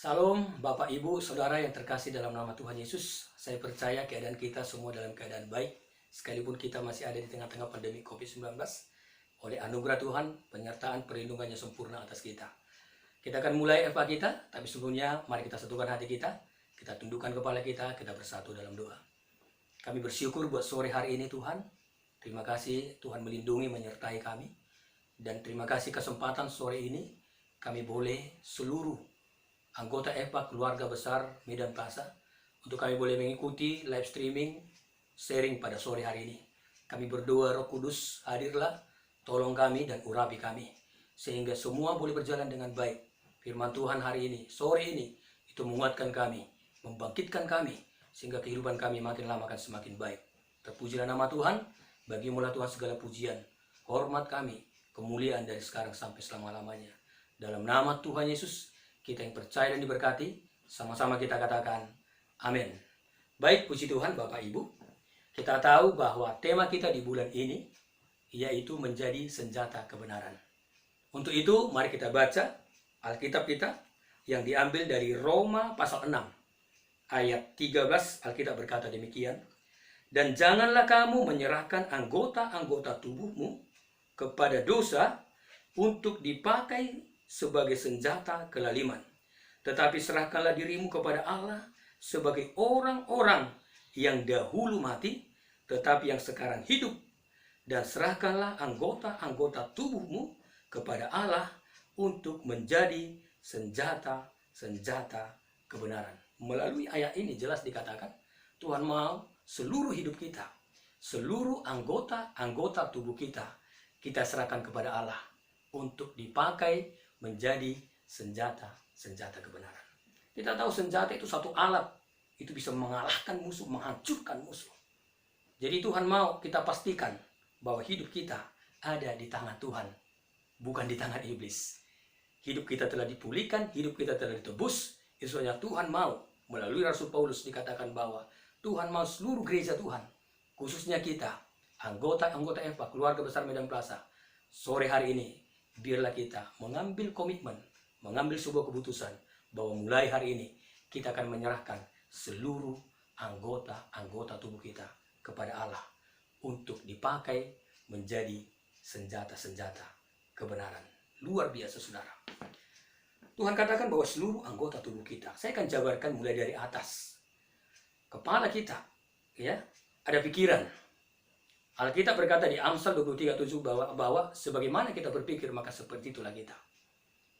Salam Bapak Ibu Saudara yang terkasih dalam nama Tuhan Yesus. Saya percaya keadaan kita semua dalam keadaan baik, sekalipun kita masih ada di tengah-tengah pandemi COVID-19. Oleh anugerah Tuhan, penyertaan perlindungannya sempurna atas kita. Kita akan mulai FA kita, tapi sebelumnya mari kita satukan hati kita tundukkan kepala kita bersatu dalam doa. Kami bersyukur buat sore hari ini Tuhan. Terima kasih Tuhan melindungi, menyertai kami. Dan terima kasih kesempatan sore ini kami boleh seluruh anggota EPA keluarga besar Medan Plaza untuk kami boleh mengikuti live streaming sharing pada sore hari ini. Kami berdoa Roh Kudus hadirlah, tolong kami dan urapi kami sehingga semua boleh berjalan dengan baik. Firman Tuhan hari ini, sore ini itu menguatkan kami, membangkitkan kami sehingga kehidupan kami makin lama akan semakin baik. Terpujilah nama Tuhan, bagimulah Tuhan segala pujian, hormat kami, kemuliaan dari sekarang sampai selama-lamanya. Dalam nama Tuhan Yesus, kita yang percaya dan diberkati, sama-sama kita katakan, amin. Baik, puji Tuhan Bapak Ibu, kita tahu bahwa tema kita di bulan ini, yaitu menjadi senjata kebenaran. Untuk itu, mari kita baca Alkitab kita, yang diambil dari Roma pasal 6, ayat 13, Alkitab berkata demikian, dan janganlah kamu menyerahkan anggota-anggota tubuhmu kepada dosa untuk dipakai sebagai senjata kelaliman. Tetapi serahkanlah dirimu kepada Allah sebagai orang-orang yang dahulu mati, tetapi yang sekarang hidup. Dan serahkanlah anggota-anggota tubuhmu kepada Allah untuk menjadi senjata-senjata kebenaran. Melalui ayat ini jelas dikatakan, Tuhan mau seluruh hidup kita, seluruh anggota-anggota tubuh kita serahkan kepada Allah untuk dipakai menjadi senjata-senjata kebenaran. Kita tahu senjata itu satu alat, itu bisa mengalahkan musuh, menghancurkan musuh. Jadi Tuhan mau kita pastikan bahwa hidup kita ada di tangan Tuhan, bukan di tangan iblis. Hidup kita telah dipulihkan, hidup kita telah ditebus. Soalnya Tuhan mau, melalui Rasul Paulus dikatakan bahwa Tuhan mau seluruh gereja Tuhan, khususnya kita, anggota-anggota EPA, keluarga besar Medan Plaza, sore hari ini, biarlah kita mengambil komitmen, mengambil sebuah keputusan bahwa mulai hari ini kita akan menyerahkan seluruh anggota-anggota tubuh kita kepada Allah untuk dipakai menjadi senjata-senjata kebenaran. Luar biasa saudara. Tuhan katakan bahwa seluruh anggota tubuh kita, saya akan jabarkan mulai dari atas. Kepala kita, ya, ada pikiran. Alkitab berkata di Amsal 23:7 bahwa sebagaimana kita berpikir maka seperti itulah kita.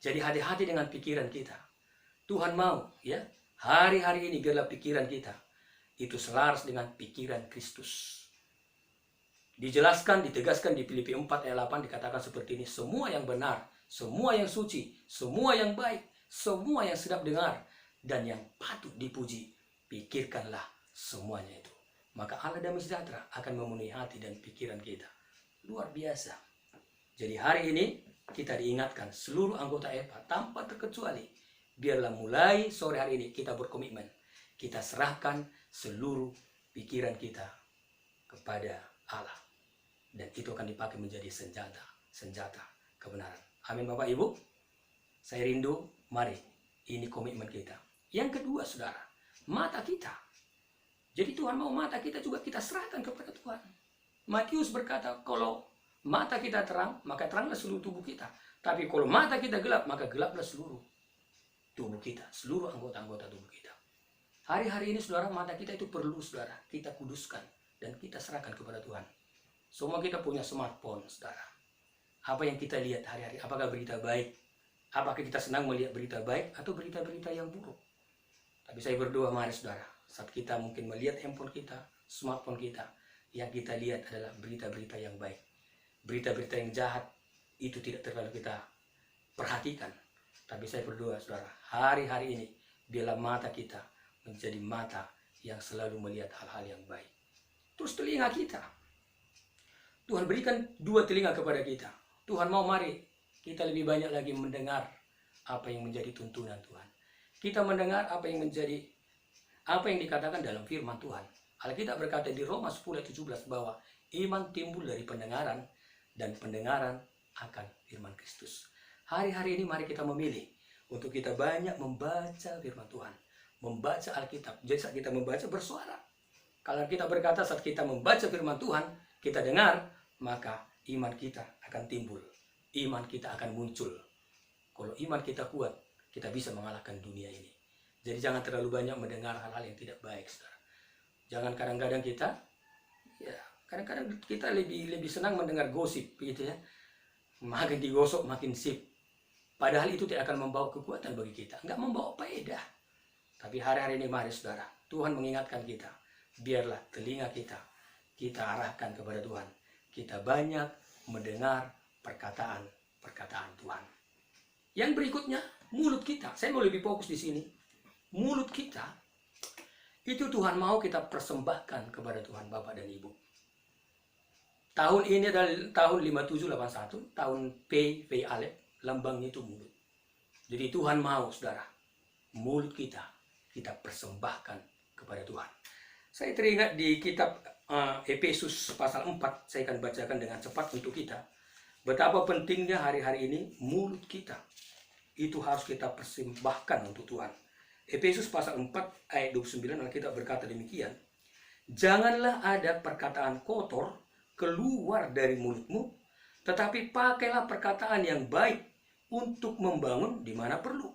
Jadi hati-hati dengan pikiran kita. Tuhan mau, ya, hari-hari ini biarlah pikiran kita itu selaras dengan pikiran Kristus. Dijelaskan, ditegaskan di Filipi 4 ayat 8 dikatakan seperti ini, semua yang benar, semua yang suci, semua yang baik, semua yang sedap dengar dan yang patut dipuji, pikirkanlah semuanya itu. Maka Allah damai sejahtera akan memenuhi hati dan pikiran kita. Luar biasa. Jadi hari ini kita diingatkan seluruh anggota EPA tanpa terkecuali. Biarlah mulai sore hari ini kita berkomitmen. Kita serahkan seluruh pikiran kita kepada Allah. Dan itu akan dipakai menjadi senjata kebenaran. Amin Bapak Ibu. Saya rindu, mari ini komitmen kita. Yang kedua saudara, mata kita. Jadi Tuhan mau mata kita juga kita serahkan kepada Tuhan. Matius berkata, kalau mata kita terang, maka teranglah seluruh tubuh kita. Tapi kalau mata kita gelap, maka gelaplah seluruh tubuh kita, seluruh anggota-anggota tubuh kita. Hari-hari ini saudara, mata kita itu perlu saudara, kita kuduskan dan kita serahkan kepada Tuhan. Semua kita punya smartphone saudara. Apa yang kita lihat hari-hari, apakah berita baik? Apakah kita senang melihat berita baik atau berita-berita yang buruk? Tapi saya berdoa mari saudara, saat kita mungkin melihat handphone kita, smartphone kita, yang kita lihat adalah berita-berita yang baik. Berita-berita yang jahat itu tidak terlalu kita perhatikan. Tapi saya berdoa saudara, hari-hari ini biarlah mata kita menjadi mata yang selalu melihat hal-hal yang baik. Terus telinga kita, Tuhan berikan 2 telinga kepada kita. Tuhan mau mari kita lebih banyak lagi mendengar apa yang menjadi tuntunan Tuhan. Kita mendengar apa yang dikatakan dalam firman Tuhan. Alkitab berkata di Roma 10:17 bahwa iman timbul dari pendengaran dan pendengaran akan firman Kristus. Hari-hari ini mari kita memilih untuk kita banyak membaca firman Tuhan, membaca Alkitab. Jadi saat kita membaca bersuara. Kalau kita berkata saat kita membaca firman Tuhan, kita dengar, maka iman kita akan timbul. Iman kita akan muncul. Kalau iman kita kuat, kita bisa mengalahkan dunia ini. Jadi jangan terlalu banyak mendengar hal-hal yang tidak baik, saudara. Jangan kadang-kadang kita lebih senang mendengar gosip, gitu ya. Makin digosok makin sip. Padahal itu tidak akan membawa kekuatan bagi kita, nggak membawa faedah. Tapi hari-hari ini mari saudara, Tuhan mengingatkan kita, biarlah telinga kita arahkan kepada Tuhan. Kita banyak mendengar perkataan Tuhan. Yang berikutnya, mulut kita. Saya mau lebih fokus di sini. Mulut kita, itu Tuhan mau kita persembahkan kepada Tuhan Bapa dan Ibu. Tahun ini adalah tahun 5781, tahun P Alef, lambangnya itu mulut. Jadi Tuhan mau, saudara, mulut kita persembahkan kepada Tuhan. Saya teringat di kitab Efesus pasal 4, saya akan bacakan dengan cepat untuk kita. Betapa pentingnya hari-hari ini mulut kita itu harus kita persembahkan untuk Tuhan. Efesus pasal 4 ayat 29 Alkitab berkata demikian. Janganlah ada perkataan kotor keluar dari mulutmu, tetapi pakailah perkataan yang baik untuk membangun di mana perlu,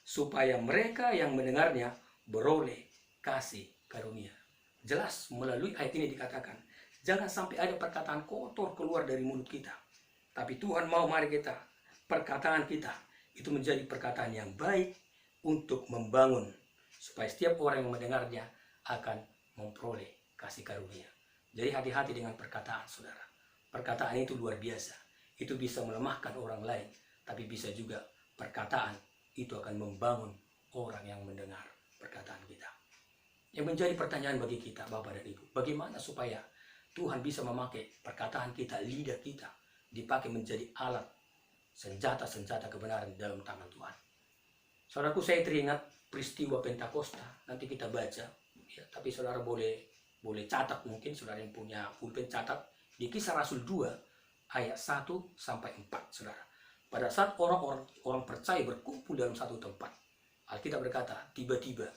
supaya mereka yang mendengarnya beroleh kasih karunia. Jelas melalui ayat ini dikatakan, jangan sampai ada perkataan kotor keluar dari mulut kita. Tapi Tuhan mau mari kita, perkataan kita itu menjadi perkataan yang baik untuk membangun, supaya setiap orang yang mendengarnya akan memperoleh kasih karunia. Jadi hati-hati dengan perkataan, saudara. Perkataan itu luar biasa. Itu bisa melemahkan orang lain, tapi bisa juga perkataan itu akan membangun orang yang mendengar perkataan kita. Yang menjadi pertanyaan bagi kita, Bapak dan Ibu, bagaimana supaya Tuhan bisa memakai perkataan kita, lidah kita, dipakai menjadi alat, senjata-senjata kebenaran dalam tangan Tuhan. Saudaraku, saya teringat peristiwa Pentakosta, nanti kita baca, ya, tapi saudara boleh catat, mungkin saudara yang punya pulpen catat, di Kisah Rasul 2 ayat 1 sampai 4, saudara. Pada saat orang percaya berkumpul dalam satu tempat, Alkitab berkata, tiba-tiba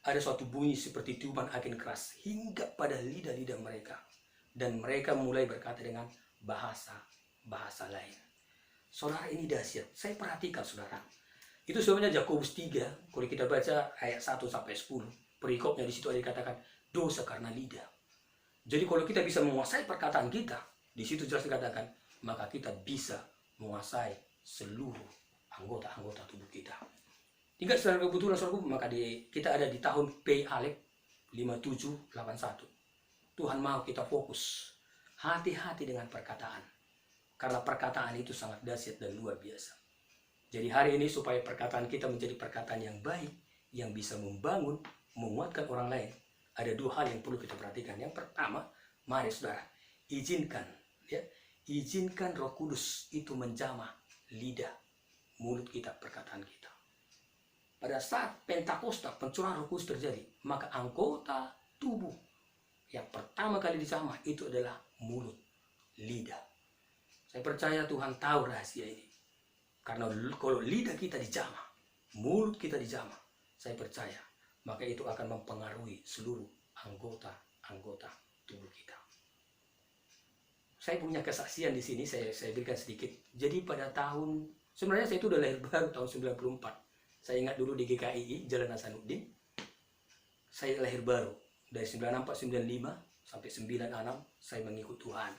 ada suatu bunyi seperti tiupan angin keras hingga pada lidah-lidah mereka, dan mereka mulai berkata dengan bahasa lain. Saudara, ini dahsyat. Saya perhatikan, saudara. Itu sebenarnya Yakobus 3, kalau kita baca ayat 1 sampai 10, perikopnya di situ ada dikatakan dosa karena lidah. Jadi kalau kita bisa menguasai perkataan kita, di situ jelas dikatakan, maka kita bisa menguasai seluruh anggota-anggota tubuh kita. Tinggal secara kebetulan, saudaraku, maka kita ada di tahun P Alef 5781. Tuhan mau kita fokus, hati-hati dengan perkataan, karena perkataan itu sangat dahsyat dan luar biasa. Jadi hari ini supaya perkataan kita menjadi perkataan yang baik, yang bisa membangun, menguatkan orang lain, ada dua hal yang perlu kita perhatikan. Yang pertama, mari saudara, izinkan Roh Kudus itu menjamah lidah, mulut kita, perkataan kita. Pada saat Pentakosta, pencurahan Roh Kudus terjadi, maka anggota tubuh yang pertama kali dijamah itu adalah mulut, lidah. Saya percaya Tuhan tahu rahasia ini. Karena kalau lidah kita dijamah, mulut kita dijamah, saya percaya maka itu akan mempengaruhi seluruh anggota tubuh kita. Saya punya kesaksian di sini, saya berikan sedikit. Jadi pada sebenarnya saya itu udah lahir baru tahun 94. Saya ingat dulu di GKI, Jalan Hasanuddin. Saya lahir baru. Dari 94, 95 sampai 96 saya mengikut Tuhan.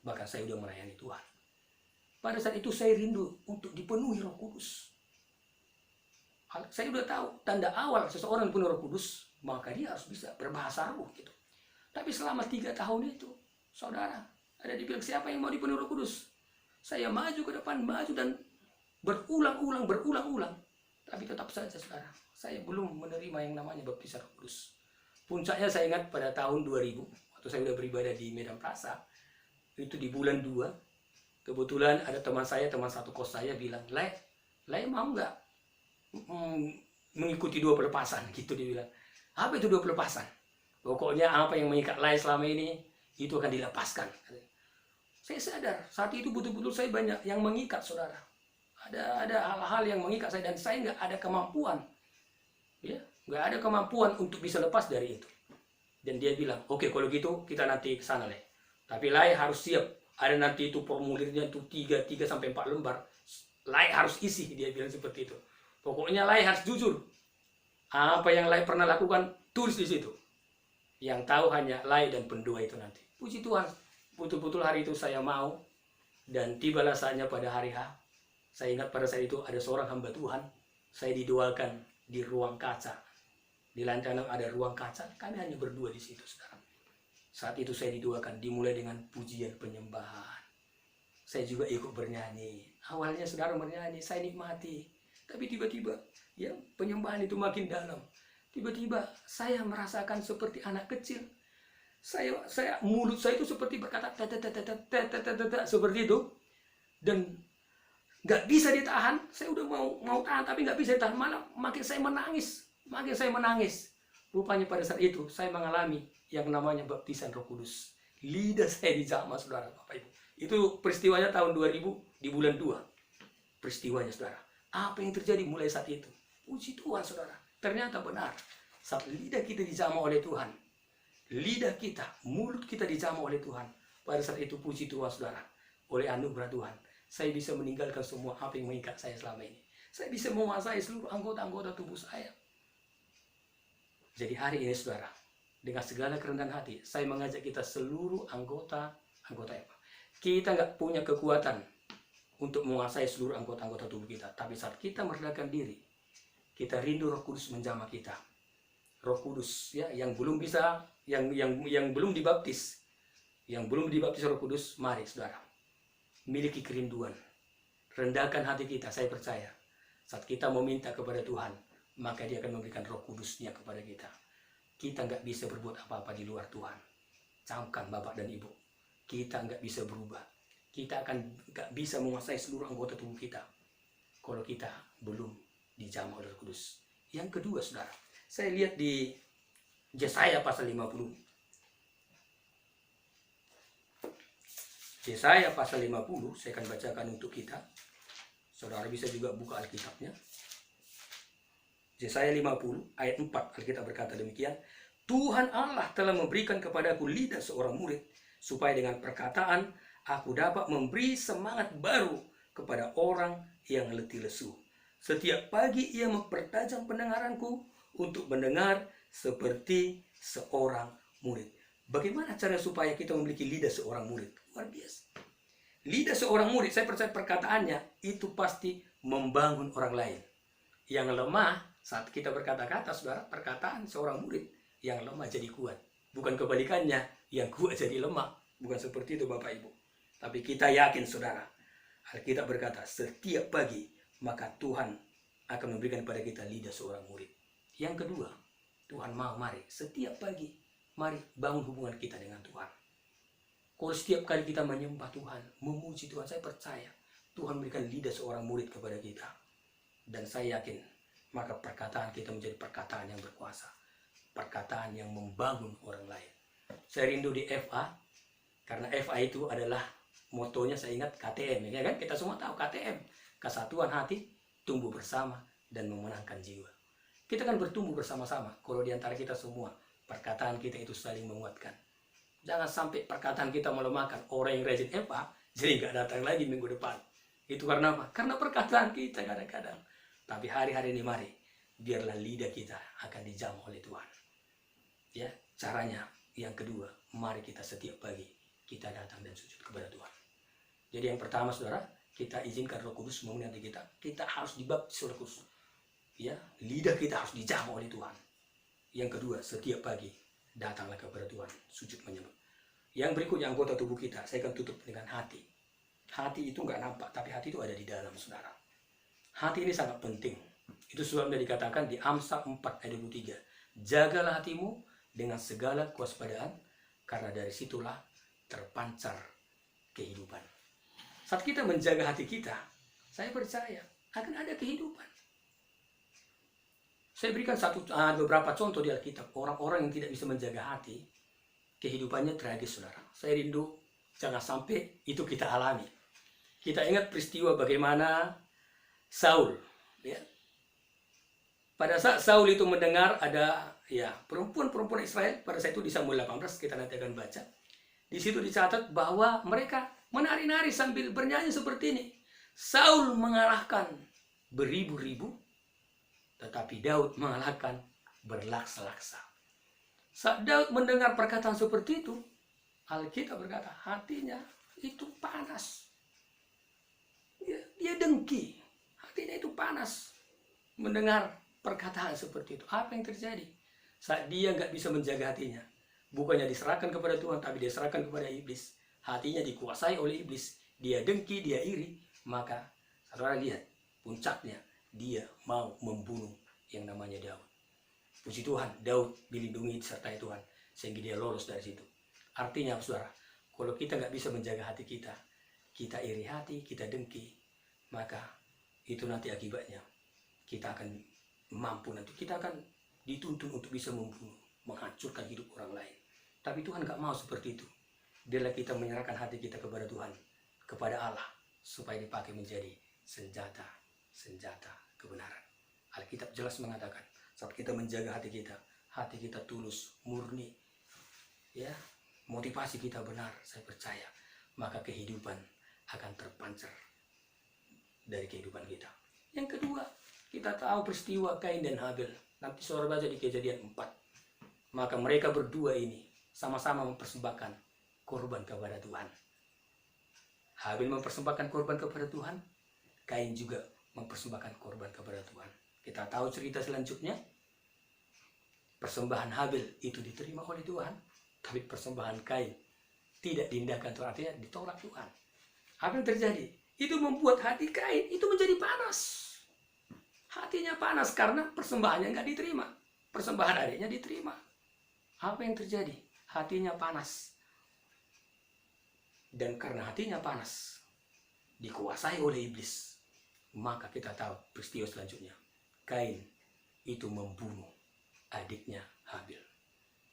Bahkan saya udah melayani Tuhan. Pada saat itu saya rindu untuk dipenuhi Roh Kudus. Saya udah tahu tanda awal seseorang penuh Roh Kudus, maka dia harus bisa berbahasa roh gitu. Tapi selama 3 tahun itu, saudara, ada dibilang siapa yang mau dipenuhi Roh Kudus? Saya maju ke depan, maju dan berulang-ulang. Tapi tetap saja, saudara, saya belum menerima yang namanya baptisan Roh Kudus. Puncaknya saya ingat pada tahun 2000, waktu saya udah beribadah di Medan Plaza, itu di bulan 2, kebetulan ada teman satu kos saya bilang, Lai mau nggak mengikuti 2 pelepasan, gitu dia bilang. Apa itu 2 pelepasan? Pokoknya apa yang mengikat Lai selama ini itu akan dilepaskan. Saya sadar saat itu betul-betul saya banyak yang mengikat, saudara. Ada hal-hal yang mengikat saya dan saya nggak ada kemampuan, ya, nggak ada kemampuan untuk bisa lepas dari itu. Dan dia bilang, oke, kalau gitu kita nanti ke sana, Le. Tapi Lai harus siap. Ada nanti itu formulirnya itu 3 sampai 4 lembar. Lai harus isi, dia bilang seperti itu. Pokoknya Lai harus jujur. Apa yang Lai pernah lakukan, tulis di situ. Yang tahu hanya Lai dan pendua itu nanti. Puji Tuhan, betul-betul hari itu saya mau. Dan tibalah saatnya pada hari H. Saya ingat pada saat itu ada seorang hamba Tuhan. Saya didoakan di ruang kaca. Di lantai 6 ada ruang kaca, kami hanya berdua di situ, saudara. Saat itu saya didoakan, dimulai dengan pujian penyembahan. Saya juga ikut bernyanyi. Awalnya saudara bernyanyi, saya nikmati. Tapi tiba-tiba, ya, penyembahan itu makin dalam. Tiba-tiba saya merasakan seperti anak kecil. Mulut saya itu seperti berkata seperti itu, dan nggak bisa ditahan. Saya udah mau tahan, tapi nggak bisa ditahan. Malah makin saya menangis. Rupanya pada saat itu saya mengalami yang namanya baptisan Roh Kudus. Lidah saya dijamah, saudara, Bapak Ibu. Itu peristiwanya tahun 2000 di bulan 2. Peristiwanya, saudara. Apa yang terjadi mulai saat itu? Puji Tuhan, saudara. Ternyata benar. Saat lidah kita dijamah oleh Tuhan, lidah kita, mulut kita dijamah oleh Tuhan, pada saat itu puji Tuhan, saudara, oleh anugerah Tuhan, saya bisa meninggalkan semua apa yang mengikat saya selama ini. Saya bisa menguasai seluruh anggota-anggota tubuh saya. Jadi hari ini, saudara, dengan segala kerendahan hati, saya mengajak kita seluruh anggota Eva. Kita nggak punya kekuatan untuk menguasai seluruh anggota-anggota tubuh kita. Tapi saat kita merendahkan diri, kita rindu Roh Kudus menjamah kita. Roh Kudus, ya, yang belum bisa, yang belum dibaptis, Roh Kudus, mari, saudara, miliki kerinduan. Rendahkan hati kita, saya percaya. Saat kita meminta kepada Tuhan, maka dia akan memberikan Roh Kudusnya kepada kita. Kita nggak bisa berbuat apa-apa di luar Tuhan. Camkan Bapak dan Ibu, kita nggak bisa berubah. Kita akan nggak bisa menguasai seluruh anggota tubuh kita kalau kita belum dijamah oleh Roh Kudus. Yang kedua, saudara, saya lihat di Yesaya pasal 50. Yesaya pasal 50, saya akan bacakan untuk kita. Saudara bisa juga buka Alkitabnya. Yesaya 50 ayat 4, Alkitab berkata demikian, Tuhan Allah telah memberikan kepadaku lidah seorang murid, supaya dengan perkataan aku dapat memberi semangat baru kepada orang yang letih lesu. Setiap pagi ia mempertajam pendengaranku untuk mendengar seperti seorang murid. Bagaimana cara supaya kita memiliki lidah seorang murid? Luar biasa. Lidah seorang murid, saya percaya perkataannya itu pasti membangun orang lain. Yang lemah, saat kita berkata-kata, saudara, perkataan seorang murid yang lemah jadi kuat. Bukan kebalikannya, yang kuat jadi lemah. Bukan seperti itu, Bapak Ibu. Tapi kita yakin, saudara, Alkitab berkata, setiap pagi maka Tuhan akan memberikan kepada kita lidah seorang murid. Yang kedua, Tuhan mau, mari setiap pagi, mari bangun hubungan kita dengan Tuhan. Kalau setiap kali kita menyembah Tuhan, memuji Tuhan, saya percaya Tuhan memberikan lidah seorang murid kepada kita. Dan saya yakin, maka perkataan kita menjadi perkataan yang berkuasa. Perkataan yang membangun orang lain. Saya rindu di FA, karena FA itu adalah motonya, saya ingat KTM, ya kan? Kita semua tahu KTM, kesatuan hati, tumbuh bersama, dan memenangkan jiwa. Kita kan bertumbuh bersama-sama, kalau di antara kita semua, perkataan kita itu saling menguatkan. Jangan sampai perkataan kita melemahkan. Orang yang rajin FA, jadi nggak datang lagi minggu depan. Itu karena apa? Karena perkataan kita kadang-kadang. Tapi hari-hari ini mari, biarlah lidah kita akan dijamah oleh Tuhan. Ya, caranya yang kedua, mari kita setiap pagi kita datang dan sujud kepada Tuhan. Jadi yang pertama, saudara, kita izinkan Roh Kudus memenuhi hati kita. Kita harus dibaptis Roh Kudus. Ya, lidah kita harus dijamah oleh Tuhan. Yang kedua, setiap pagi datanglah kepada Tuhan, sujud menyembah. Yang berikutnya anggota tubuh kita, saya akan tutup dengan hati. Hati itu nggak nampak, tapi hati itu ada di dalam, saudara. Hati ini sangat penting. Itu sebabnya dikatakan di Amsal 4 ayat 23. Jagalah hatimu dengan segala kewaspadaan, karena dari situlah terpancar kehidupan. Saat kita menjaga hati kita, saya percaya akan ada kehidupan. Saya berikan beberapa contoh di Alkitab. Orang-orang yang tidak bisa menjaga hati, kehidupannya tragis, saudara. Saya rindu jangan sampai itu kita alami. Kita ingat peristiwa bagaimana Saul. Ya. Pada saat Saul itu mendengar ada perempuan-perempuan Israel, pada saat itu di Samuel 18 kita nanti akan baca. Di situ dicatat bahwa mereka menari-nari sambil bernyanyi seperti ini. Saul mengalahkan beribu-ribu, tetapi Daud mengalahkan berlaksa-laksa. Saat Daud mendengar perkataan seperti itu, Alkitab berkata hatinya itu panas. Dia dengki, hatinya itu panas mendengar perkataan seperti itu. Apa yang terjadi? Saat dia nggak bisa menjaga hatinya, bukannya diserahkan kepada Tuhan, tapi dia serahkan kepada iblis. Hatinya dikuasai oleh iblis. Dia dengki, dia iri. Maka saudara lihat puncaknya, dia mau membunuh yang namanya Daud. Puji Tuhan, Daud dilindungi disertai Tuhan sehingga dia lolos dari situ. Artinya saudara, kalau kita nggak bisa menjaga hati kita, kita iri hati, kita dengki, maka itu nanti akibatnya kita akan mampu, nanti kita akan dituntun untuk bisa membunuh, menghancurkan hidup orang lain. Tapi Tuhan nggak mau seperti itu. Biarlah kita menyerahkan hati kita kepada Tuhan, kepada Allah, supaya dipakai menjadi senjata kebenaran. Alkitab jelas mengatakan, saat kita menjaga hati kita tulus, murni, ya, motivasi kita benar, saya percaya, maka kehidupan akan terpancar dari kehidupan kita. Yang kedua, kita tahu peristiwa Kain dan Habel. Nanti saudara baca di Kejadian 4. Maka mereka berdua ini sama-sama mempersembahkan korban kepada Tuhan. Habel mempersembahkan korban kepada Tuhan, Kain juga mempersembahkan korban kepada Tuhan. Kita tahu cerita selanjutnya. Persembahan Habel itu diterima oleh Tuhan, tapi persembahan Kain tidak diindahkan Tuhan, artinya ditolak Tuhan. Apa yang terjadi? Itu membuat hati Kain itu menjadi panas. Hatinya panas karena persembahannya nggak diterima. Persembahan adiknya diterima. Apa yang terjadi? Hatinya panas. Dan karena hatinya panas, dikuasai oleh iblis, maka kita tahu peristiwa selanjutnya. Kain itu membunuh adiknya Habel.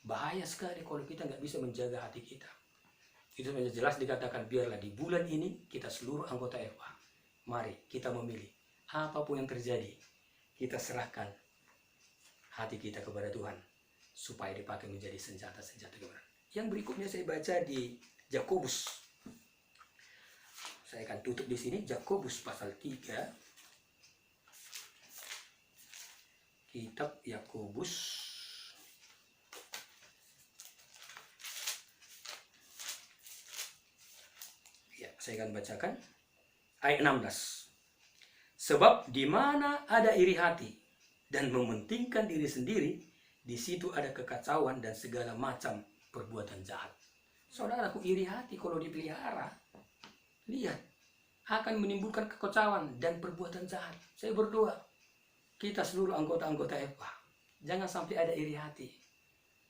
Bahaya sekali kalau kita nggak bisa menjaga hati kita. Itu jelas dikatakan, biarlah di bulan ini kita seluruh anggota FA, mari kita memilih apapun yang terjadi, kita serahkan hati kita kepada Tuhan supaya dipakai menjadi senjata-senjata kebenaran. Yang berikutnya saya baca di Yakobus. Saya akan tutup di sini, Yakobus pasal 3. Kitab Yakobus ya, saya akan bacakan ayat 16. Sebab di mana ada iri hati dan mementingkan diri sendiri, di situ ada kekacauan dan segala macam perbuatan jahat. Saudaraku, iri hati kalau dipelihara, lihat, akan menimbulkan kekacauan dan perbuatan jahat. Saya berdoa, kita seluruh anggota-anggota FA, jangan sampai ada iri hati.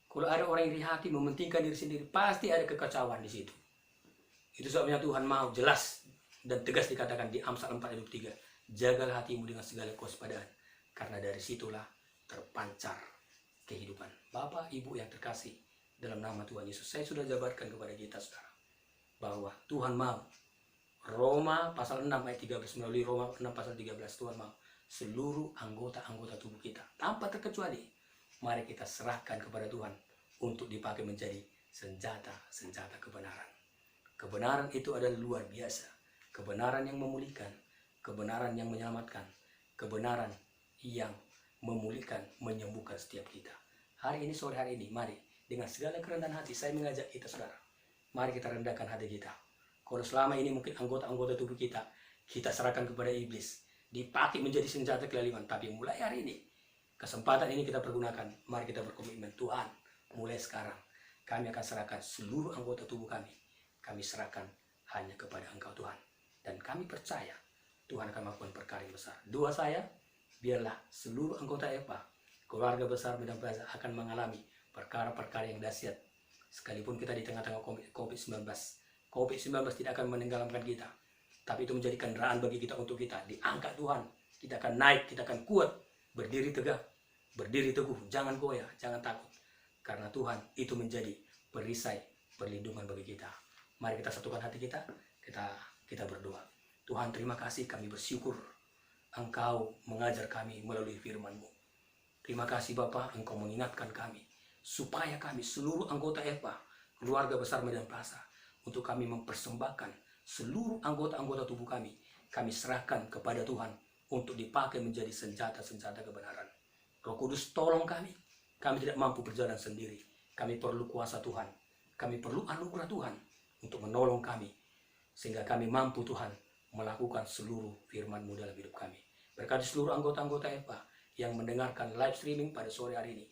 Kalau ada orang iri hati mementingkan diri sendiri, pasti ada kekacauan di situ. Itu sebabnya Tuhan mau jelas dan tegas dikatakan di Amsal 4 ayat 3. Jagalah hatimu dengan segala kewaspadaan, karena dari situlah terpancar kehidupan. Bapak, Ibu yang terkasih, dalam nama Tuhan Yesus, saya sudah jabarkan kepada kita, saudara, bahwa Tuhan mau. Roma pasal 6 ayat 13, melalui Roma 6 pasal 13, Tuhan mau seluruh anggota-anggota tubuh kita, tanpa terkecuali, mari kita serahkan kepada Tuhan untuk dipakai menjadi senjata-senjata kebenaran. Kebenaran itu adalah luar biasa. Kebenaran yang memulihkan, kebenaran yang menyelamatkan, kebenaran yang memulihkan, menyembuhkan setiap kita. Hari ini, sore hari ini, mari dengan segala kerendahan hati saya mengajak kita, saudara, mari kita rendahkan hati kita. Kalau selama ini mungkin anggota-anggota tubuh kita serahkan kepada iblis, dipakai menjadi senjata kelaliman. Tapi mulai hari ini, kesempatan ini kita pergunakan. Mari kita berkomitmen, Tuhan, mulai sekarang kami akan serahkan seluruh anggota tubuh kami. Kami serahkan hanya kepada Engkau, Tuhan. Dan kami percaya Tuhan akan melakukan perkara yang besar. Doa saya, biarlah seluruh anggota EPA, keluarga besar Medan Plaza akan mengalami perkara-perkara yang dahsyat. Sekalipun kita di tengah-tengah COVID-19. COVID-19 tidak akan menenggelamkan kita. Tapi itu menjadi kendaraan bagi kita untuk kita diangkat Tuhan. Kita akan naik, kita akan kuat. Berdiri tegak, berdiri teguh. Jangan goyah, jangan takut. Karena Tuhan itu menjadi perisai perlindungan bagi kita. Mari kita satukan hati kita, kita berdoa. Tuhan, terima kasih, kami bersyukur Engkau mengajar kami melalui firman-Mu. Terima kasih Bapa, Engkau mengingatkan kami, supaya kami seluruh anggota EPA, keluarga besar Medan Plaza, untuk kami mempersembahkan seluruh anggota-anggota tubuh kami serahkan kepada Tuhan, untuk dipakai menjadi senjata-senjata kebenaran. Roh Kudus tolong kami tidak mampu berjalan sendiri. Kami perlu kuasa Tuhan, kami perlu anugerah Tuhan untuk menolong kami, sehingga kami mampu Tuhan melakukan seluruh firman-Mu dalam hidup kami. Berkati seluruh anggota-anggota EPA yang mendengarkan live streaming pada sore hari ini.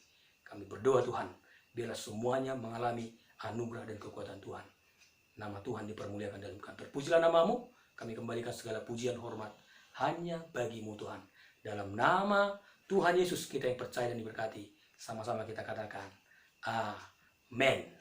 Kami berdoa Tuhan, biarlah semuanya mengalami anugerah dan kekuatan Tuhan. Nama Tuhan dipermuliakan dalam kantor. Pujilah nama-Mu, kami kembalikan segala pujian hormat hanya bagi-Mu Tuhan. Dalam nama Tuhan Yesus kita yang percaya dan diberkati, sama-sama kita katakan, Amen.